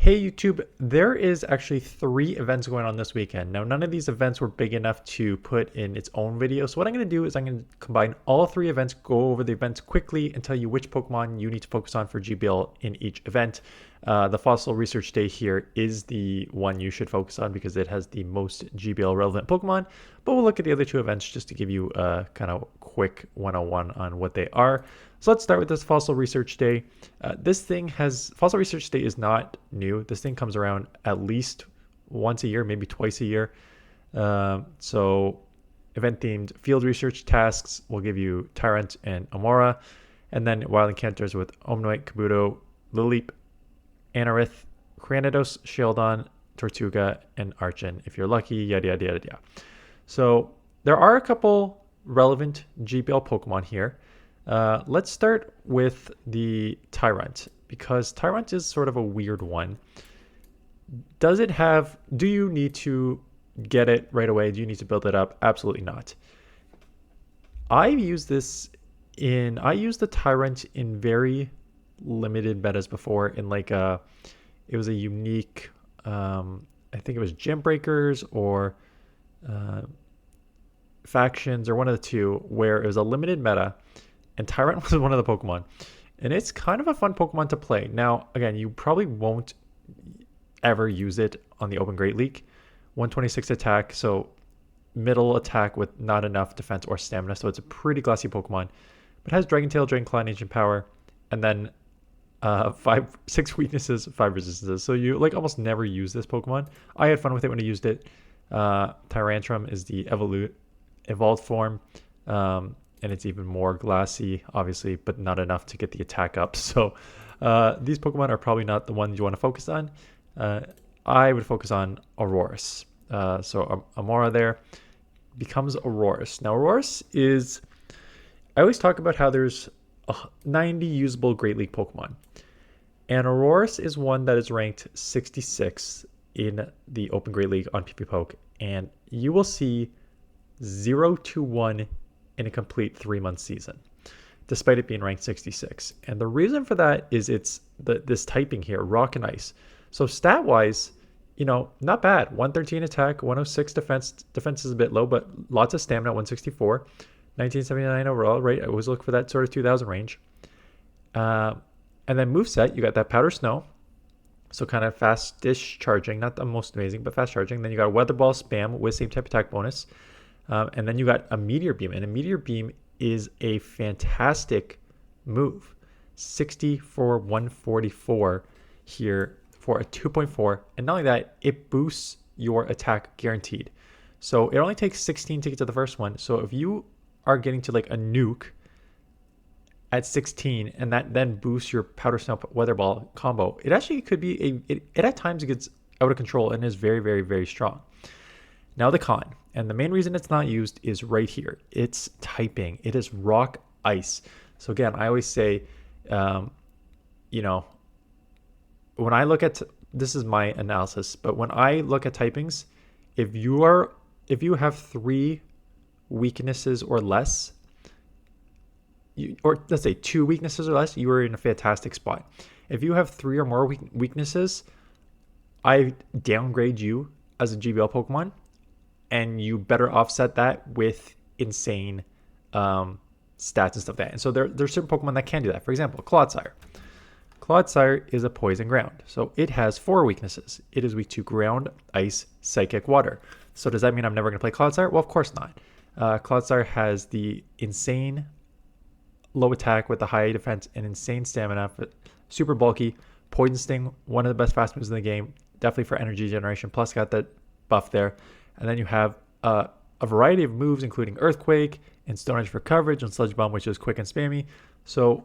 Hey YouTube, there is actually 3 events going on this weekend. Now, none of these events were big enough to put in its own video. So what I'm going to do is I'm going to combine all 3 events, go over the events quickly, and tell you which Pokemon you need to focus on for GBL in each event. The Fossil Research Day here is the one you should focus on because it has the most GBL relevant Pokemon. But we'll look at the other 2 events just to give you a kind of quick 101 on what they are. So let's start with this Fossil Research Day. Fossil Research Day is not new. This thing comes around at least once a year, maybe twice a year. So event themed field research tasks will give you Tyrant and Amora. And then wild encounters with Omanyte, Kabuto, Lileep, Anorith, Cranidos, Shieldon, Tortuga, and Archon if you're lucky, yada yada yada yada. So there are a couple relevant GBL Pokemon here. Let's start with the Tyrant because Tyrant is sort of a weird one. Do you need to get it right away? Do you need to build it up? Absolutely not. I used the Tyrant in very limited metas before in it was a unique, I think it was Gym Breakers or Factions or one of the two where it was a limited meta. And Tyrant was one of the Pokemon. And it's kind of a fun Pokemon to play. Now, again, you probably won't ever use it on the Open Great League. 126 attack, so middle attack with not enough defense or stamina. So it's a pretty glassy Pokemon. But it has Dragon Tail, Dragon Claw, and Ancient Power. And then 6 weaknesses, 5 resistances. So you almost never use this Pokemon. I had fun with it when I used it. Tyrantrum is the evolved form. And it's even more glassy, obviously, but not enough to get the attack up. So these Pokemon are probably not the ones you want to focus on. I would focus on Aurorus. So Amora there becomes Aurorus. Now, Aurorus is... I always talk about how there's 90 usable Great League Pokemon. And Aurorus is one that is ranked 66 in the Open Great League on PvPoke. And you will see 0 to 1 in a complete 3-month season, despite it being ranked 66. And the reason for that is this typing here, Rock and Ice. So stat-wise, not bad. 113 attack, 106 defense. Defense is a bit low, but lots of stamina, 164. 1979 overall, right? I always look for that sort of 2000 range. And then moveset, you got that Powder Snow. So kind of fast-ish charging, not the most amazing, but fast charging. Then you got a Weather Ball spam with same type attack bonus. And then you got a Meteor Beam, and a Meteor Beam is a fantastic move. 60 for 144 here for a 2.4. And not only that, it boosts your attack guaranteed. So it only takes 16 to get to the first one. So if you are getting to a nuke at 16 and that then boosts your Powder Snow Weather Ball combo, it actually could be it at times gets out of control and is very, very, very strong. Now the con, and the main reason it's not used is right here. It's typing. It is Rock Ice. So again, I always say, when I look at, this is my analysis, but when I look at typings, if you have 3 weaknesses or less, or let's say 2 weaknesses or less, you are in a fantastic spot. If you have 3 or more weaknesses, I downgrade you as a GBL Pokemon. And you better offset that with insane stats and stuff like that. And so there's certain Pokemon that can do that. For example, Clodsire. Clodsire is a poison ground. So it has 4 weaknesses. It is weak to ground, ice, psychic, water. So does that mean I'm never going to play Clodsire? Well, of course not. Clodsire has the insane low attack with the high defense and insane stamina. Super bulky. Poison Sting, one of the best fast moves in the game. Definitely for energy generation. Plus got that buff there. And then you have a variety of moves, including Earthquake and Stone Edge for coverage and Sludge Bomb, which is quick and spammy. So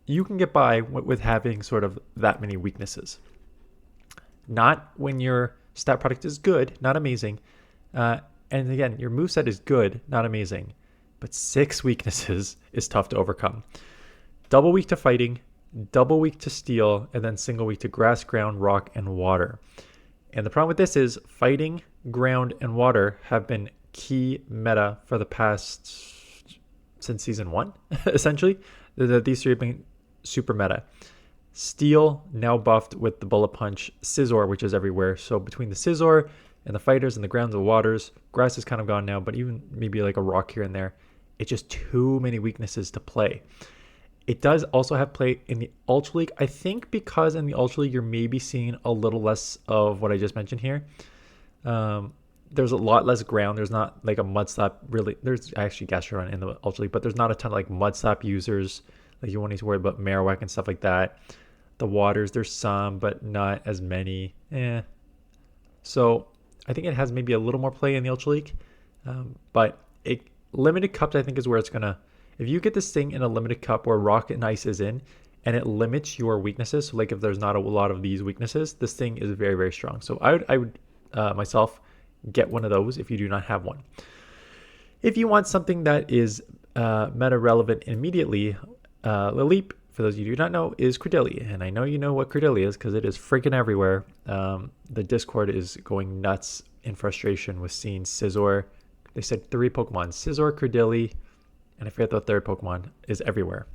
you can get by with having sort of that many weaknesses. Not when your stat product is good, not amazing. And again, your moveset is good, not amazing. But 6 weaknesses is tough to overcome. Double weak to fighting, double weak to steel, and then single weak to grass, ground, rock, and water. And the problem with this is fighting, ground, and water have been key meta for the past, since season 1, essentially. These 3 have been super meta. Steel now buffed with the Bullet Punch, Scizor, which is everywhere. So between the Scizor and the Fighters and the Grounds and the Waters, Grass is kind of gone now, but even maybe like a Rock here and there, it's just too many weaknesses to play. It does also have play in the Ultra League. I think because in the Ultra League, you're maybe seeing a little less of what I just mentioned here. There's a lot less ground. There's not like a Mud Slap really. There's actually Gastrodon in the Ultra League, but there's not a ton of like Mud Slap users. Like you won't need to worry about Marowak and stuff like that. The Waters, there's some, but not as many. So I think it has maybe a little more play in the Ultra League. But limited cups, I think, is where it's going to... If you get this thing in a limited cup where Rock and Ice is in, and it limits your weaknesses, so like if there's not a lot of these weaknesses, this thing is very, very strong. So I would myself get one of those if you do not have one. If you want something that is meta relevant immediately, Lileep, for those of you who do not know, is Credilli. And I know you know what Credilli is because it is freaking everywhere. The Discord is going nuts in frustration with seeing Scizor. They said 3 Pokemon, Scizor, Credilli, and I forget the third Pokemon is everywhere.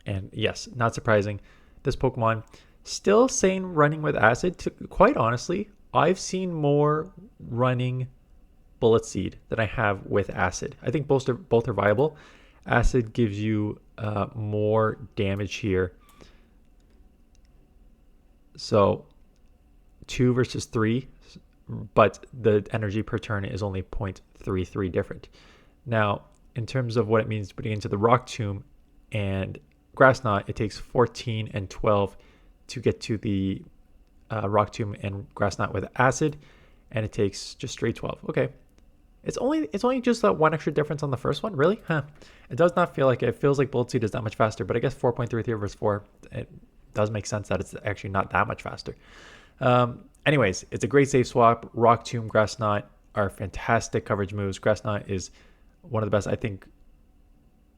And yes, not surprising. This Pokemon still saying running with Acid. Quite honestly, I've seen more running Bullet Seed than I have with Acid. I think both are viable. Acid gives you more damage here. So 2 versus 3, but the energy per turn is only 0.33 different. Now, in terms of what it means putting into the Rock Tomb and Grass Knot, it takes 14 and 12 to get to the Rock Tomb and Grass Knot with Acid, and it takes just straight 12. Okay. It's only just that one extra difference on the first one, really? Huh. It does not feel like it. It feels like Bullet Seed is that much faster, but I guess 4.33 versus 4, it does make sense that it's actually not that much faster. Anyways, it's a great safe swap. Rock Tomb, Grass Knot are fantastic coverage moves. Grass Knot is one of the best, I think.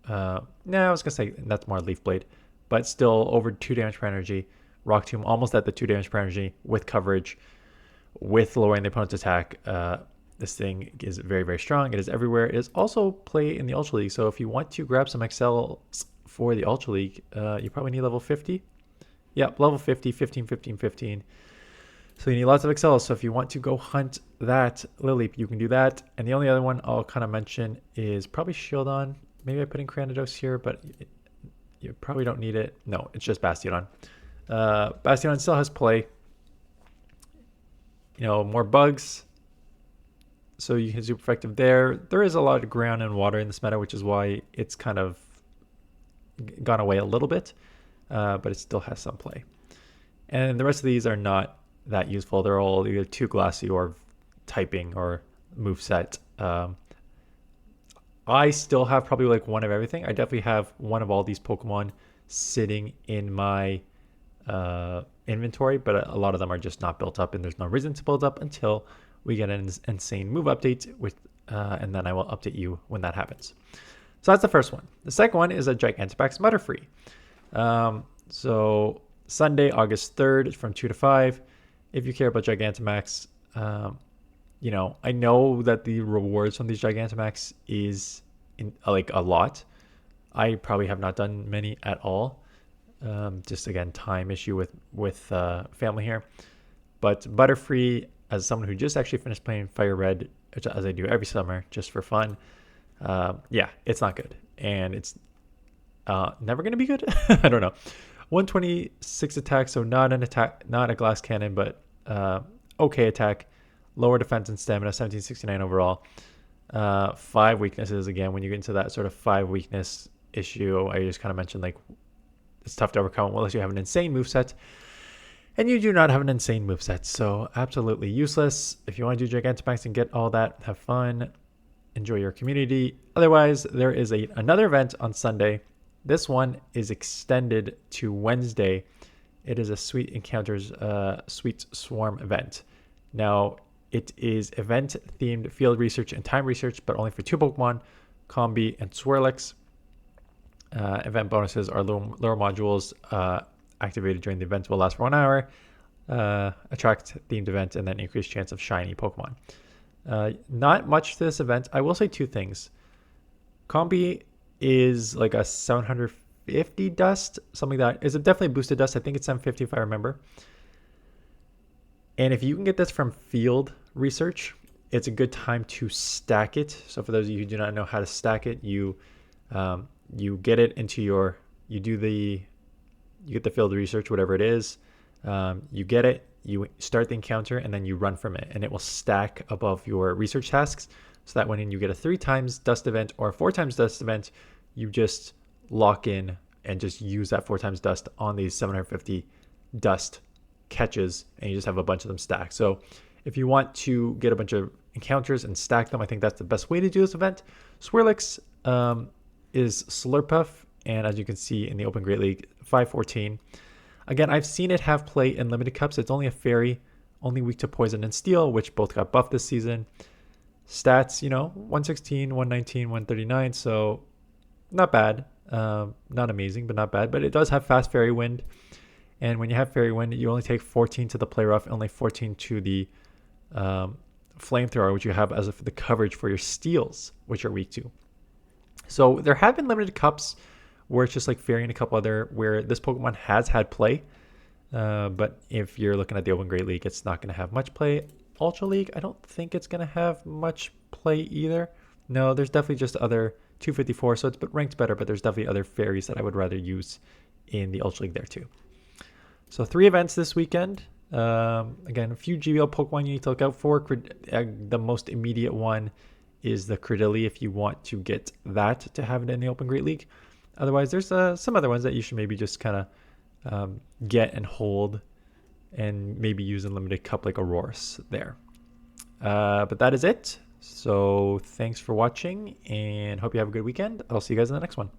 I was going to say that's more Leaf Blade, but still over 2 damage per energy. Rock Tomb almost at the 2 damage per energy with coverage, with lowering the opponent's attack. This thing is very, very strong. It is everywhere. It is also play in the Ultra League. So if you want to grab some XL for the Ultra League, you probably need level 50. Yep, level 50, 15, 15, 15. So you need lots of XL. So if you want to go hunt that Lileep, you can do that. And the only other one I'll kind of mention is probably Shieldon. Maybe I put in Cranidos here, but you probably don't need it. No, it's just Bastiodon. Bastiodon still has play. You know, more bugs. So you can super effective there. There is a lot of ground and water in this meta, which is why it's kind of gone away a little bit, but it still has some play. And the rest of these are not that useful. They're all either too glassy or typing or moveset. I still have probably like one of everything. I definitely have one of all these Pokemon sitting in my inventory, but a lot of them are just not built up, and there's no reason to build up until we get an insane move update with, and then I will update you when that happens. So that's the first one. The second one is a Gigantamax Butterfree. So Sunday, August 3rd from 2 to 5. If you care about Gigantamax, you know, I know that the rewards from these Gigantamax is like a lot. I probably have not done many at all. Just again, time issue with family here. But Butterfree, as someone who just actually finished playing Fire Red, as I do every summer, just for fun, yeah, it's not good. And it's never going to be good. I don't know. 126 attack, so not a glass cannon, but okay attack. Lower defense and stamina, 1769 overall. 5 weaknesses. Again, when you get into that sort of 5 weakness issue, I just kind of mentioned, like, it's tough to overcome unless you have an insane moveset. And you do not have an insane moveset, so absolutely useless. If you want to do Gigantamax and get all that, have fun, enjoy your community. Otherwise, there is another event on Sunday. This one is extended to Wednesday. It is a Sweet Encounters Sweet Swarm event. Now, it is event-themed field research and time research, but only for 2 Pokemon, Combi and Swirlix. Event bonuses are lure modules activated during the event will last for 1 hour, attract themed event, and then increased chance of shiny Pokemon. Not much to this event. I will say 2 things. Combi is like a 750 750 dust, something like that. Is it definitely boosted dust? I think it's 750 if I remember. And if you can get this from field research, it's a good time to stack it. So for those of you who do not know how to stack it, you get it into your, you get the field research, whatever it is. You get it, you start the encounter, and then you run from it, and it will stack above your research tasks. So that when you get a 3 times dust event or a 4 times dust event, you just lock in and just use that 4 times dust on these 750 dust catches, and you just have a bunch of them stacked. So if you want to get a bunch of encounters and stack them, I think that's the best way to do this event. Swirlix is Slurpuff, and as you can see in the Open Great League, 514. Again, I've seen it have play in limited cups. It's only a fairy, only weak to poison and steel, which both got buffed this season. Stats, 116, 119, 139, so not bad. Not amazing, but not bad. But it does have fast fairy wind. And when you have fairy wind, you only take 14 to the play rough, only 14 to the flamethrower, which you have as the coverage for your steals, which are weak to. So there have been limited cups where it's just like fairy and a couple other where this Pokemon has had play. But if you're looking at the Open Great League, it's not going to have much play. Ultra League, I don't think it's going to have much play either. No, there's definitely just other 254, so it's ranked better, but there's definitely other fairies that I would rather use in the Ultra League there too. So 3 events this weekend. Again, a few GBL Pokemon you need to look out for. The most immediate one is the Credilli if you want to get that to have it in the Open Great League. Otherwise, there's some other ones that you should maybe just kind of get and hold and maybe use in limited cup like Auroras there. But that is it. So thanks for watching and hope you have a good weekend. I'll see you guys in the next one.